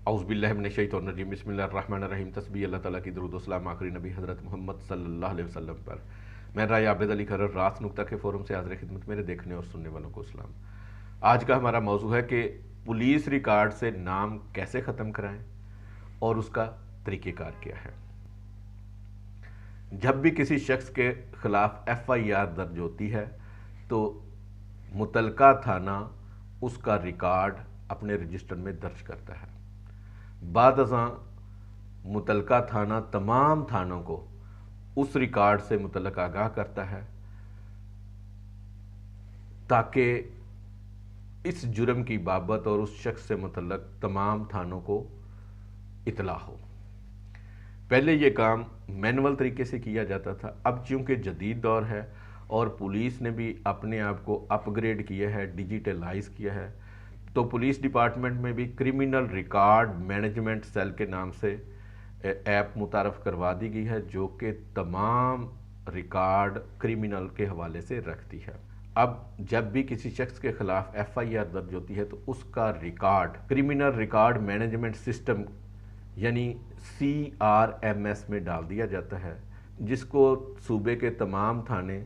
اعوذ باللہ من الشیطان الرجیم بسم اللہ الرحمن الرحیم تسبیح اللہ تعالیٰ کی درود و سلام آخری نبی حضرت محمد صلی اللہ علیہ وسلم پر۔ میں رائے عابد علی کھرر راست نکتہ کے فورم سے حاضر خدمت میرے دیکھنے اور سننے والوں کو اسلام۔ آج کا ہمارا موضوع ہے کہ پولیس ریکارڈ سے نام کیسے ختم کرائیں اور اس کا طریقہ کار کیا ہے۔ جب بھی کسی شخص کے خلاف ایف آئی آر درج ہوتی ہے تو متعلقہ تھانہ اس کا ریکارڈ اپنے رجسٹر میں درج کرتا ہے۔ بعد ازاں متعلقہ تھانہ تمام تھانوں کو اس ریکارڈ سے متعلق آگاہ کرتا ہے تاکہ اس جرم کی بابت اور اس شخص سے متعلق تمام تھانوں کو اطلاع ہو۔ پہلے یہ کام مینول طریقے سے کیا جاتا تھا، اب چونکہ جدید دور ہے اور پولیس نے بھی اپنے آپ کو اپ گریڈ کیا ہے، ڈیجیٹلائز کیا ہے، تو پولیس ڈپارٹمنٹ میں بھی کرمنل ریکارڈ مینجمنٹ سیل کے نام سے ایپ متعارف کروا دی گئی ہے جو کہ تمام ریکارڈ کرمنل کے حوالے سے رکھتی ہے۔ اب جب بھی کسی شخص کے خلاف ایف آئی آر درج ہوتی ہے تو اس کا record criminal record management system یعنی CRMS میں ڈال دیا جاتا ہے، جس کو صوبے کے تمام تھانے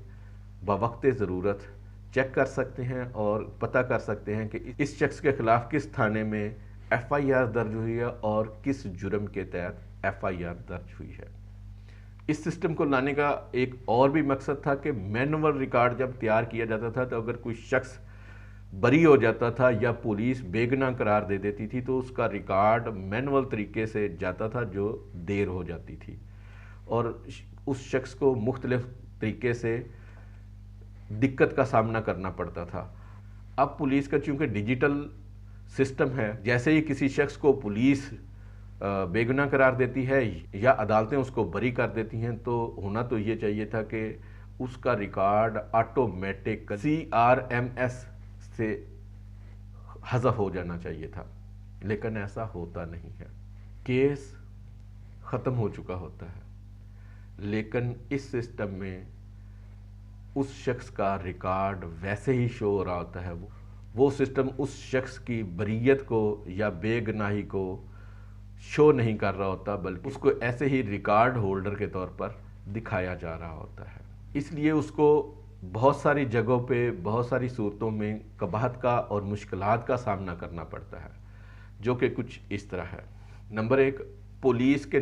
بوقت ضرورت چیک کر سکتے ہیں اور پتہ کر سکتے ہیں کہ اس شخص کے خلاف کس تھانے میں ایف آئی آر درج ہوئی ہے اور کس جرم کے تحت ایف آئی آر درج ہوئی ہے۔ اس سسٹم کو لانے کا ایک اور بھی مقصد تھا کہ مینول ریکارڈ جب تیار کیا جاتا تھا تو اگر کوئی شخص بری ہو جاتا تھا یا پولیس بے گناہ قرار دے دیتی تھی تو اس کا ریکارڈ مینول طریقے سے جاتا تھا جو دیر ہو جاتی تھی اور اس شخص کو مختلف طریقے سے دقت کا سامنا کرنا پڑتا تھا۔ اب پولیس کا چونکہ ڈیجیٹل سسٹم ہے، جیسے ہی کسی شخص کو پولیس بے گناہ قرار دیتی ہے یا عدالتیں اس کو بری کر دیتی ہیں تو ہونا تو یہ چاہیے تھا کہ اس کا ریکارڈ آٹومیٹک CRMS سے حذف ہو جانا چاہیے تھا، لیکن ایسا ہوتا نہیں ہے۔ کیس ختم ہو چکا ہوتا ہے لیکن اس سسٹم میں اس شخص کا ریکارڈ ویسے ہی شو ہو رہا ہوتا ہے۔ وہ سسٹم اس شخص کی بریت کو یا بے گناہی کو شو نہیں کر رہا ہوتا بلکہ اس کو ایسے ہی ریکارڈ ہولڈر کے طور پر دکھایا جا رہا ہوتا ہے۔ اس لیے اس کو بہت ساری جگہوں پہ بہت ساری صورتوں میں قباحت کا اور مشکلات کا سامنا کرنا پڑتا ہے، جو کہ کچھ اس طرح ہے۔ نمبر 1، پولیس کے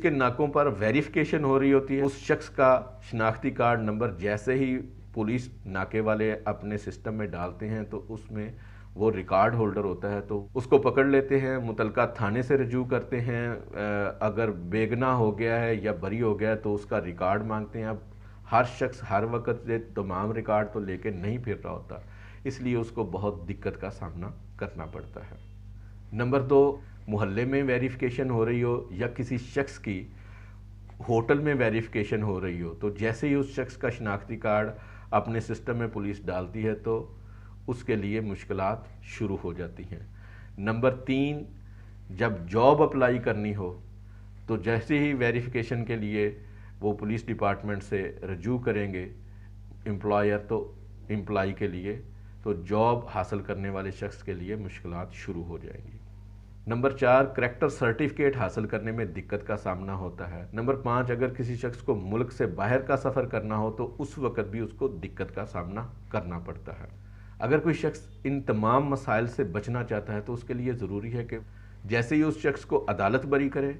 ناکوں پر ویریفیکیشن ہو رہی ہوتی ہے۔ اس شخص کا شناختی کارڈ نمبر جیسے ہی پولیس ناکے والے اپنے سسٹم میں ڈالتے ہیں تو اس میں وہ ریکارڈ ہولڈر ہوتا ہے تو اس کو پکڑ لیتے ہیں، متعلقہ تھانے سے رجوع کرتے ہیں، اگر بے گناہ ہو گیا ہے یا بری ہو گیا ہے تو اس کا ریکارڈ مانگتے ہیں۔ اب ہر شخص ہر وقت تمام ریکارڈ تو لے کے نہیں پھر رہا ہوتا، اس لیے اس کو بہت دقت کا سامنا کرنا پڑتا ہے۔ نمبر 2، محلے میں ویریفیکیشن ہو رہی ہو یا کسی شخص کی ہوٹل میں ویریفیکیشن ہو رہی ہو تو جیسے ہی اس شخص کا شناختی کارڈ اپنے سسٹم میں پولیس ڈالتی ہے تو اس کے لیے مشکلات شروع ہو جاتی ہیں۔ نمبر 3، جب جاب اپلائی کرنی ہو تو جیسے ہی ویریفیکیشن کے لیے وہ پولیس ڈپارٹمنٹ سے رجوع کریں گے امپلائر تو امپلائی کے لیے تو جاب حاصل کرنے والے شخص کے لیے مشکلات شروع ہو جائیں گی۔ نمبر 4، کریکٹر سرٹیفکیٹ حاصل کرنے میں دقت کا سامنا ہوتا ہے۔ نمبر 5، اگر کسی شخص کو ملک سے باہر کا سفر کرنا ہو تو اس وقت بھی اس کو دقت کا سامنا کرنا پڑتا ہے۔ اگر کوئی شخص ان تمام مسائل سے بچنا چاہتا ہے تو اس کے لیے ضروری ہے کہ جیسے ہی اس شخص کو عدالت بری کرے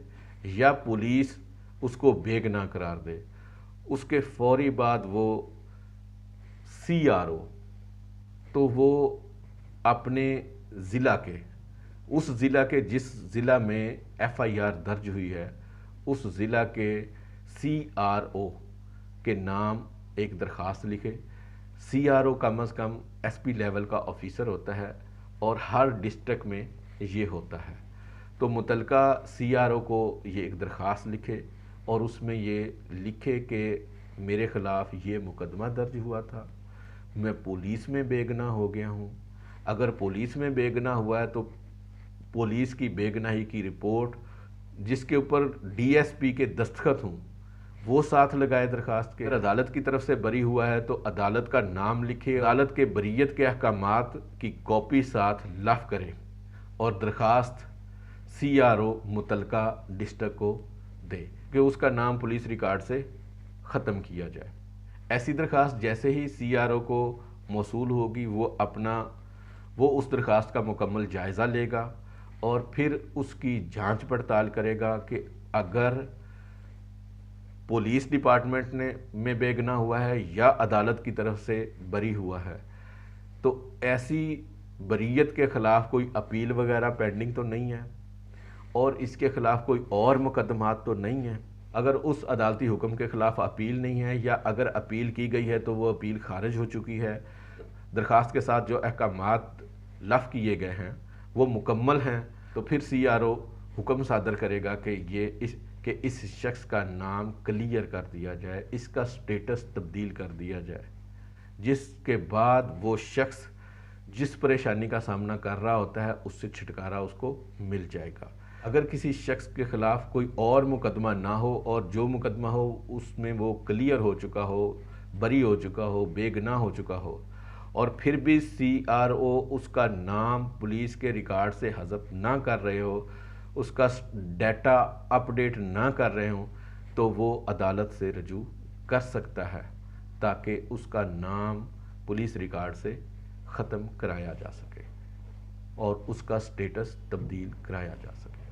یا پولیس اس کو بے گناہ قرار دے، اس کے فوری بعد وہ CRO تو وہ اپنے ضلع کے اس ضلع کے جس ضلع میں ایف آئی آر درج ہوئی ہے اس ضلع کے CRO کے نام ایک درخواست لکھے۔ CRO کم از کم SP لیول کا آفیسر ہوتا ہے اور ہر ڈسٹرکٹ میں یہ ہوتا ہے، تو متعلقہ CRO کو یہ ایک درخواست لکھے اور اس میں یہ لکھے کہ میرے خلاف یہ مقدمہ درج ہوا تھا، میں پولیس میں بے گناہ ہو گیا ہوں۔ اگر پولیس میں بے گناہ ہوا ہے تو پولیس کی بے گناہی کی رپورٹ جس کے اوپر DSP کے دستخط ہوں وہ ساتھ لگائے درخواست کے۔ اگر عدالت کی طرف سے بری ہوا ہے تو عدالت کا نام لکھے، عدالت کے بریت کے احکامات کی کاپی ساتھ لف کرے اور درخواست CRO متعلقہ ڈسٹرکٹ کو دے کہ اس کا نام پولیس ریکارڈ سے ختم کیا جائے۔ ایسی درخواست جیسے ہی CRO کو موصول ہوگی وہ اس درخواست کا مکمل جائزہ لے گا اور پھر اس کی جانچ پڑتال کرے گا کہ اگر پولیس ڈپارٹمنٹ میں بے گناہ ہوا ہے یا عدالت کی طرف سے بری ہوا ہے، تو ایسی بریت کے خلاف کوئی اپیل وغیرہ پینڈنگ تو نہیں ہے اور اس کے خلاف کوئی اور مقدمات تو نہیں ہیں۔ اگر اس عدالتی حکم کے خلاف اپیل نہیں ہے یا اگر اپیل کی گئی ہے تو وہ اپیل خارج ہو چکی ہے، درخواست کے ساتھ جو احکامات لفظ کیے گئے ہیں وہ مکمل ہیں، تو پھر CRO حکم صادر کرے گا کہ اس شخص کا نام کلیئر کر دیا جائے، اس کا سٹیٹس تبدیل کر دیا جائے، جس کے بعد وہ شخص جس پریشانی کا سامنا کر رہا ہوتا ہے اس سے چھٹکارا اس کو مل جائے گا۔ اگر کسی شخص کے خلاف کوئی اور مقدمہ نہ ہو اور جو مقدمہ ہو اس میں وہ کلیئر ہو چکا ہو، بری ہو چکا ہو، بے گناہ ہو چکا ہو، اور پھر بھی CRO اس کا نام پولیس کے ریکارڈ سے حذف نہ کر رہے ہو، اس کا ڈیٹا اپڈیٹ نہ کر رہے ہوں، تو وہ عدالت سے رجوع کر سکتا ہے تاکہ اس کا نام پولیس ریکارڈ سے ختم کرایا جا سکے اور اس کا سٹیٹس تبدیل کرایا جا سکے۔